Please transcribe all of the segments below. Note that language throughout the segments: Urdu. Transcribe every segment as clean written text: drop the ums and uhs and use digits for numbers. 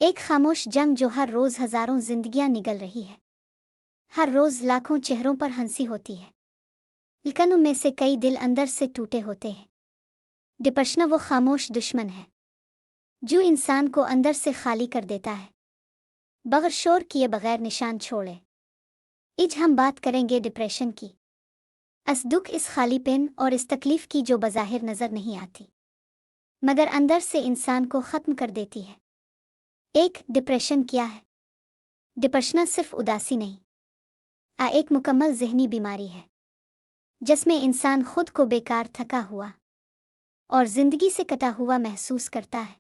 ایک خاموش جنگ جو ہر روز ہزاروں زندگیاں نگل رہی ہے، ہر روز لاکھوں چہروں پر ہنسی ہوتی ہے، لیکن ان میں سے کئی دل اندر سے ٹوٹے ہوتے ہیں۔ ڈپریشن وہ خاموش دشمن ہے جو انسان کو اندر سے خالی کر دیتا ہے، بغیر شور کیے، بغیر نشان چھوڑے۔ آج ہم بات کریں گے ڈپریشن کی، اس دکھ، اس خالی پن اور اس تکلیف کی جو بظاہر نظر نہیں آتی مگر اندر سے انسان کو ختم کر دیتی ہے۔ ایک، ڈپریشن کیا ہے؟ ڈپریشن صرف اداسی نہیں، ایک مکمل ذہنی بیماری ہے جس میں انسان خود کو بیکار، تھکا ہوا اور زندگی سے کٹا ہوا محسوس کرتا ہے۔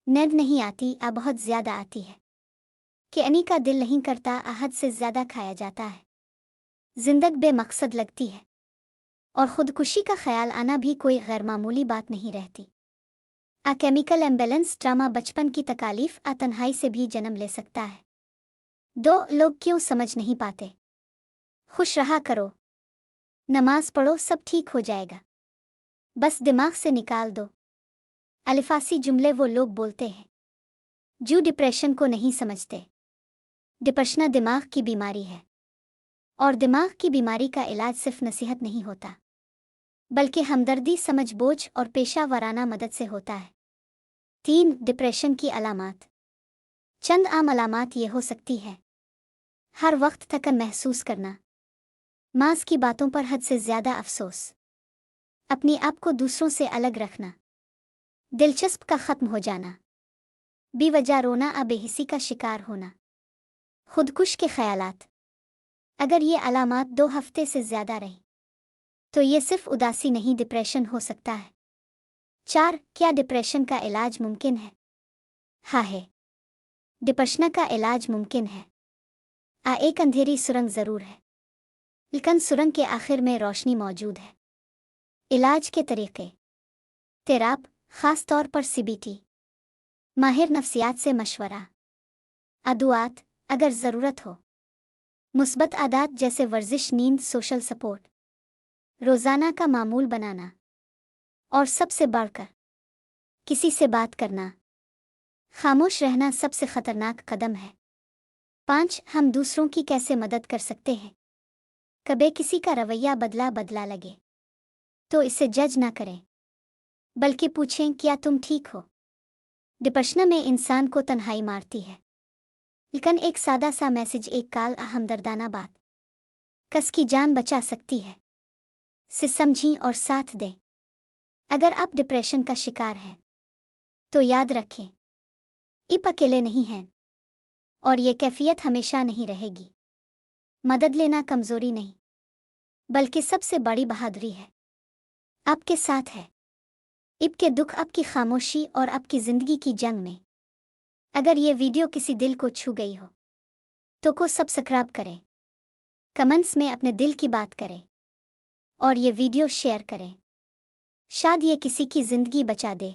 نیند نہیں آتی، بہت زیادہ آتی ہے، کہ انی کا دل نہیں کرتا، حد سے زیادہ کھایا جاتا ہے، زندگی بے مقصد لگتی ہے اور خودکشی کا خیال آنا بھی کوئی غیر معمولی بات نہیں رہتی۔ کیمیکل امبیلنس ٹراما بچپن کی تکالیف تنہائی سے بھی جنم لے سکتا ہے۔ دو، لوگ کیوں سمجھ نہیں پاتے؟ خوش رہا کرو، نماز پڑھو، سب ٹھیک ہو جائے گا، بس دماغ سے نکال دو۔ الفاظی جملے وہ لوگ بولتے ہیں جو ڈپریشن کو نہیں سمجھتے۔ ڈپریشن دماغ کی بیماری ہے اور دماغ کی بیماری کا علاج صرف نصیحت نہیں ہوتا بلکہ ہمدردی، سمجھ بوجھ اور پیشہ ورانہ مدد سے ہوتا ہے۔ تین، ڈپریشن کی علامات۔ چند عام علامات یہ ہو سکتی ہے: ہر وقت تھکن محسوس کرنا، ماضی کی باتوں پر حد سے زیادہ افسوس، اپنی آپ کو دوسروں سے الگ رکھنا، دلچسپ کا ختم ہو جانا، بے وجہ رونا، بے حسی کا شکار ہونا، خودکش کے خیالات۔ اگر یہ علامات 2 ہفتے سے زیادہ رہیں تو یہ صرف اداسی نہیں، ڈپریشن ہو سکتا ہے۔ 4، کیا ڈپریشن کا علاج ممکن ہے؟ ہاں ہے، ڈپریشن کا علاج ممکن ہے۔ ایک اندھیری سرنگ ضرور ہے، لیکن سرنگ کے آخر میں روشنی موجود ہے۔ علاج کے طریقے: تیراپ، خاص طور پر CBT، ماہر نفسیات سے مشورہ، ادویات اگر ضرورت ہو، مثبت عادات جیسے ورزش، نیند، سوشل سپورٹ، روزانہ کا معمول بنانا، اور سب سے بڑھ کر کسی سے بات کرنا۔ خاموش رہنا سب سے خطرناک قدم ہے۔ 5، ہم دوسروں کی کیسے مدد کر سکتے ہیں؟ کبھی کسی کا رویہ بدلا لگے تو اسے جج نہ کریں بلکہ پوچھیں، کیا تم ٹھیک ہو؟ ڈپریشن میں انسان کو تنہائی مارتی ہے، لیکن ایک سادہ سا میسج، ایک کال، ہمدردانہ بات کس کی جان بچا سکتی ہے۔ سے سمجھیں اور ساتھ دیں۔ اگر آپ ڈپریشن کا شکار ہیں تو یاد رکھیں، آپ اکیلے نہیں ہیں اور یہ کیفیت ہمیشہ نہیں رہے گی۔ مدد لینا کمزوری نہیں بلکہ سب سے بڑی بہادری ہے۔ آپ کے ساتھ ہے، آپ کے دکھ، آپ کی خاموشی اور آپ کی زندگی کی جنگ میں۔ اگر یہ ویڈیو کسی دل کو چھو گئی ہو تو سبسکرائب کریں، کمنٹس میں اپنے دل کی بات کریں اور یہ ویڈیو شیئر کریں، شاید یہ کسی کی زندگی بچا دے۔